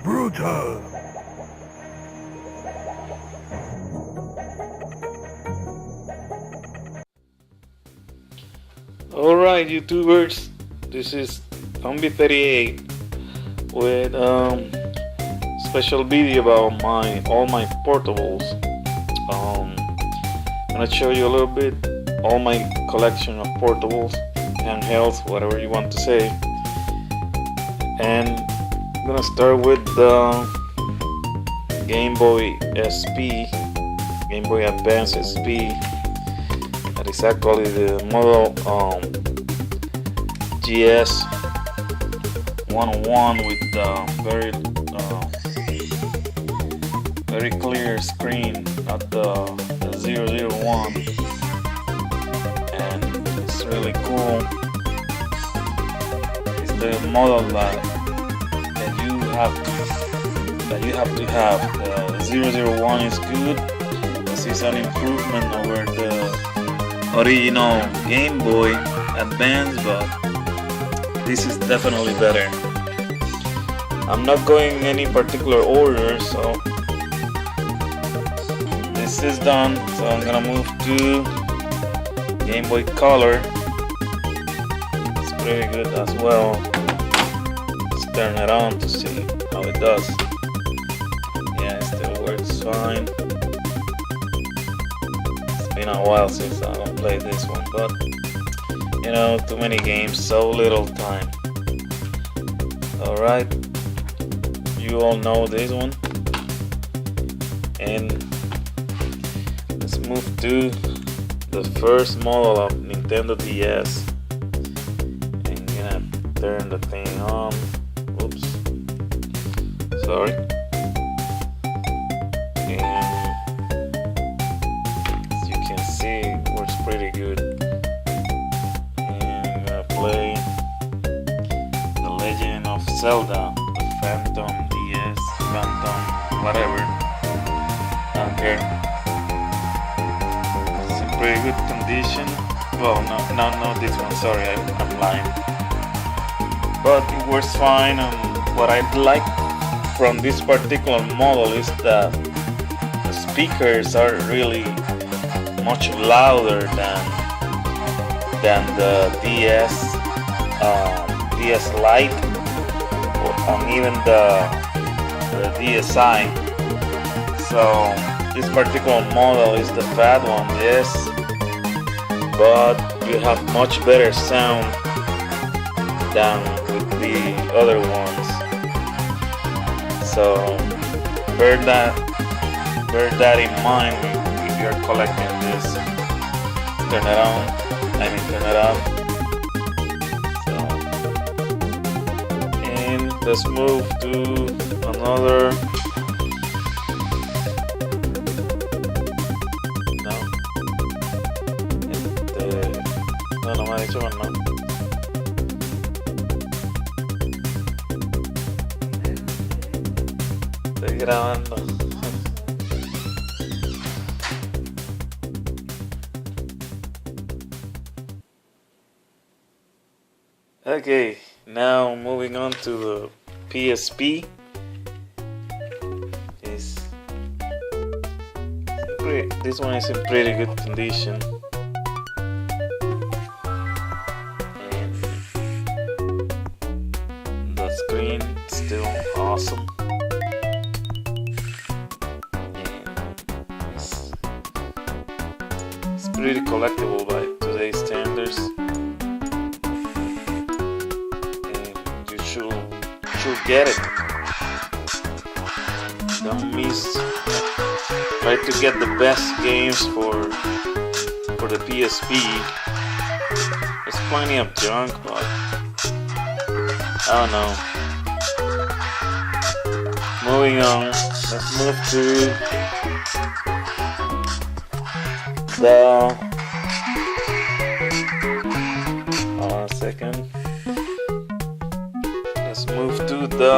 Brutal. Alright, YouTubers, this is Zombie38 with special video about all my portables. I'm gonna show you a little bit all my collection of portables, handhelds, whatever you want to say. And I'm gonna start with the Game Boy SP, Game Boy Advance SP. That is actually the model GS 101 with very clear screen, not the 001, and it's really cool. It's the model that you have to have. The 001 is good. This is an improvement over the original Game Boy Advance, but this is definitely better. I'm not going in any particular order, so this is done. So I'm gonna move to Game Boy Color. It's pretty good as well. Let's turn it on to see how it does. Yeah, it still works fine. It's been a while since I don't play this one, but you know, too many games, so little time. Alright, you all know this one. And let's move to the first model of Nintendo DS. And I'm gonna turn the thing on. Oops. Sorry. And as you can see, it works pretty good. Play The Legend of Zelda, the Phantom DS, Phantom, whatever. I don't care. It's in pretty good condition. Well, no, this one. Sorry, I'm lying. But it works fine. And what I like from this particular model is that the speakers are really much louder than the DS Lite, and even the DSi. So this particular model is the fat one, yes, but you have much better sound than with the other ones. So bear that in mind if you're collecting this. Turn it on. Turn it up. So, and let's move to another. No. No me ha dicho más nada. Estoy grabando. Okay, now moving on to the PSP. This one is in pretty good condition. And the screen is still awesome. And it's pretty collectible by today's standards. Should get it. Don't miss. Try to get the best games for the PSP. There's plenty of junk, but I don't know. Moving on. Let's move to the. Hold on a second. Let's move to the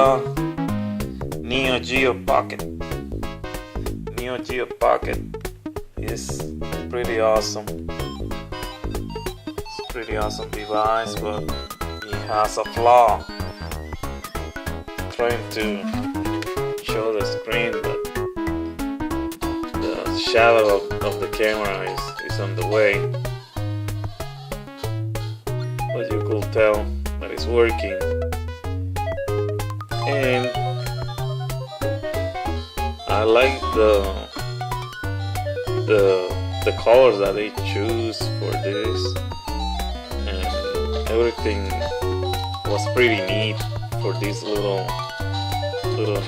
Neo Geo Pocket. Neo Geo Pocket is pretty awesome. It's a pretty awesome device, but it has a flaw. Trying to show the screen, but the shadow of the camera is on the way. But you could tell that it's working. And I like the colors that they choose for this, and everything was pretty neat for this little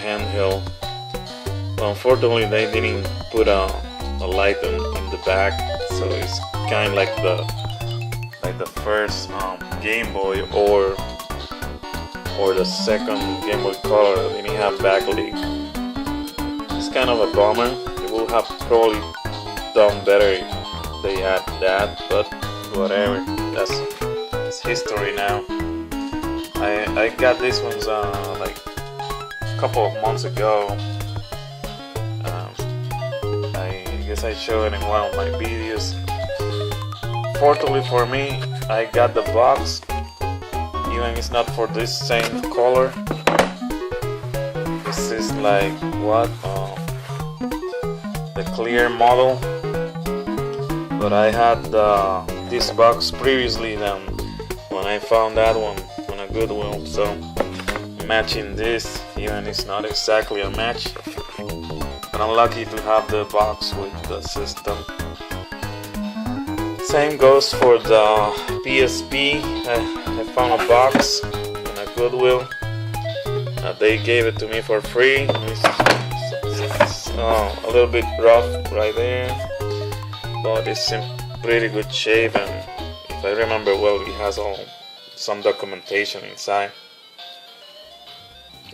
handheld. But unfortunately, they didn't put a light in the back, so it's kind of like the first Game Boy or the second Game Boy Color. They didn't have backlight. It's kind of a bummer. They would have probably done better if they had that, but whatever. That's history now. I got these ones like a couple of months ago. I guess I showed it in one of my videos. Fortunately for me, I got the box, even it's not for this same color. This is like what the clear model, but I had this box previously than when I found that one on a Goodwill, so matching this, even it's not exactly a match, but I'm lucky to have the box with the system. Same goes for the PSP. I found a box in a Goodwill. They gave it to me for free. It's a little bit rough right there, but it's in pretty good shape, and if I remember well, it has some documentation inside.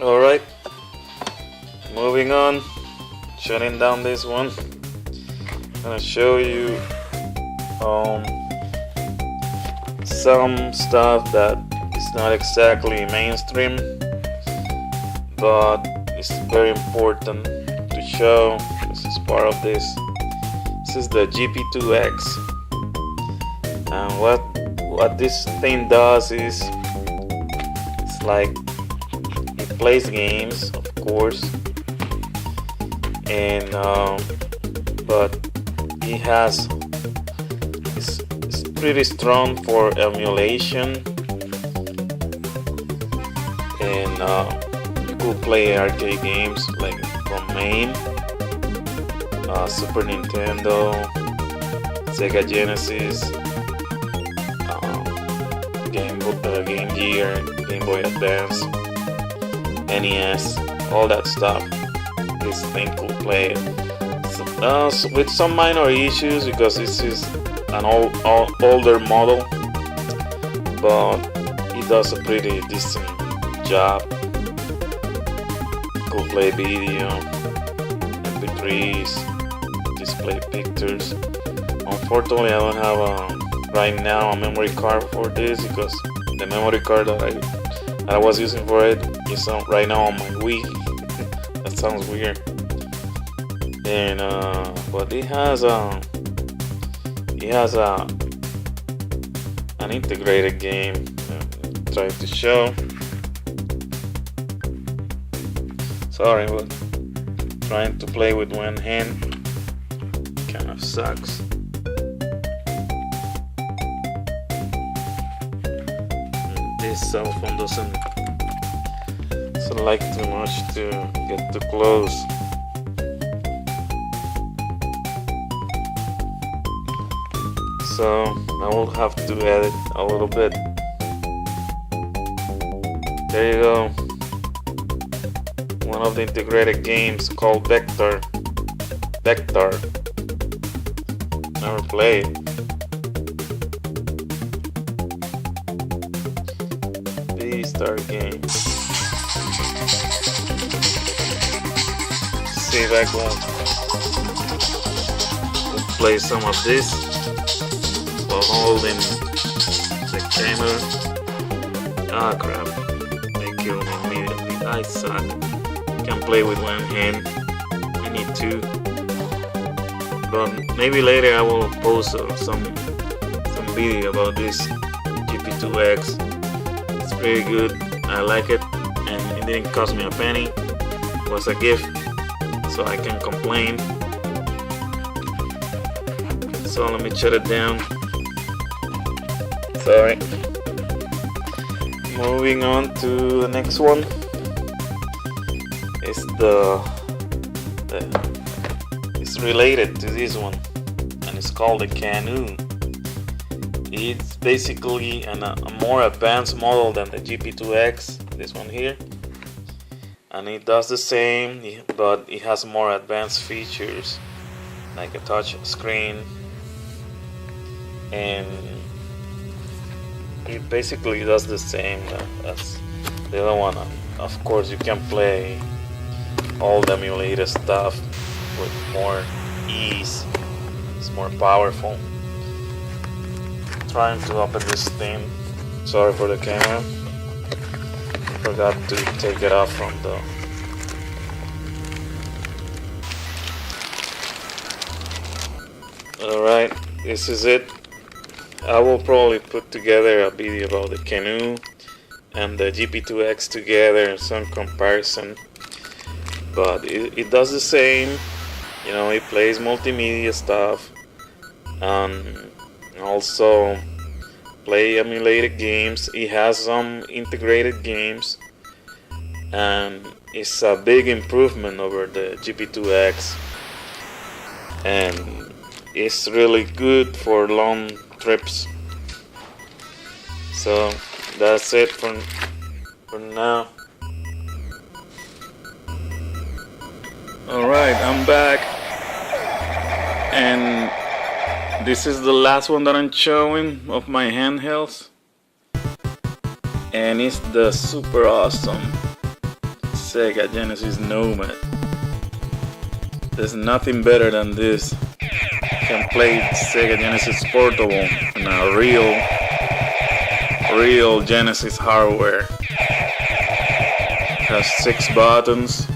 Alright, moving on, shutting down this one. I'm gonna show you some stuff that is not exactly mainstream, but it's very important to show. This is part of this. This is the GP2X, and what this thing does is it's like it plays games, of course, and but it has it's pretty strong for emulation, and you could play arcade games like from MAME, Super Nintendo, Sega Genesis, Game Gear, Game Boy Advance, NES, all that stuff. This thing could play with some minor issues because this is an older model, but it does a pretty decent job. Could play video, MP3s, display pictures. Unfortunately, I don't have right now a memory card for this, because the memory card that I was using for it is right now on my Wii. That sounds weird. And but it has an integrated game. Trying to show. Sorry, but trying to play with one hand kind of sucks. This cell phone doesn't like too much to get too close. So I will have to edit a little bit. There you go. One of the integrated games called Vector. Never played. V-Star game. See if I can play some of this while holding the camera. Ah, crap. They killed me immediately. I suck. Can play with one hand. I need two. But maybe later I will post some video about this GP2X. It's pretty good. I like it, and it didn't cost me a penny. was a gift, so I can complain. So let me shut it down. Sorry. Moving on to the next one. It's it's related to this one, and it's called the Canoe. It's basically a more advanced model than the GP2X, this one here, and it does the same, but it has more advanced features like a touch screen, and it basically does the same as the other one. Of course, you can play all the emulated stuff with more ease. It's more powerful. Trying to open this thing. Sorry for the camera. Forgot to take it off from the. Alright, this is it. I will probably put together a video about the Canoe and the GP2X together, some comparison. But it does the same, you know, it plays multimedia stuff and also play emulated games. It has some integrated games, and it's a big improvement over the GP2X, and it's really good for long trips. So that's it for now. Alright, I'm back, and this is the last one that I'm showing of my handhelds, and it's the super awesome Sega Genesis Nomad. There's nothing better than this. You can play Sega Genesis Portable in a real Genesis hardware. It has 6 buttons.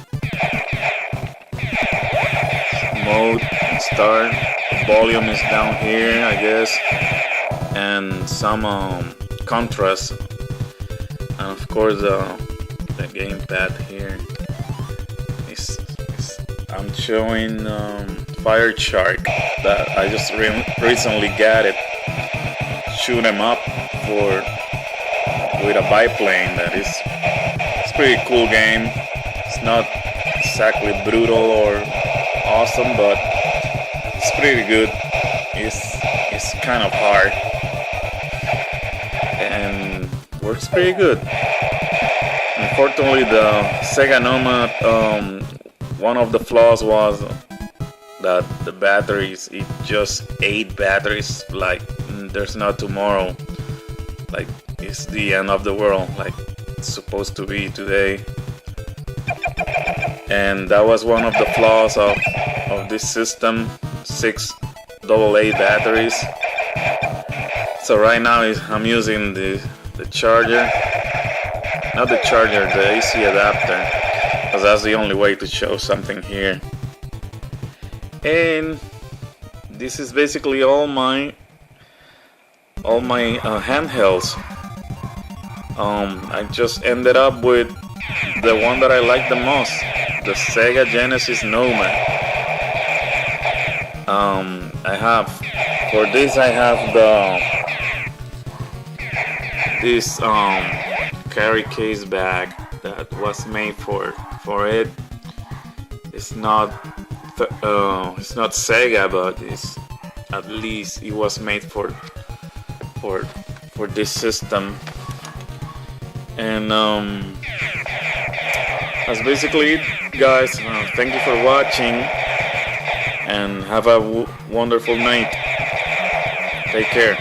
Mode, start, volume is down here, I guess, and some contrast, and of course the gamepad here. I'm showing Fire Shark that I just recently got it. Shoot 'em up with a biplane. It's a pretty cool game. It's not exactly brutal or awesome, but it's pretty good. It's kind of hard and works pretty good. Unfortunately, the Sega Nomad, one of the flaws was that the batteries, it just 8 batteries, like there's no tomorrow, like it's the end of the world, like it's supposed to be today. And that was one of the flaws of this system, 6 AA batteries. So right now I'm using the charger, not the charger, the AC adapter, because that's the only way to show something here. And this is basically all my handhelds. I just ended up with the one that I like the most, the Sega Genesis Nomad. I have this carry case bag that was made for it. It's not Sega, but at least it was made for this system. And that's basically it, guys. Thank you for watching, and have a wonderful night. Take care.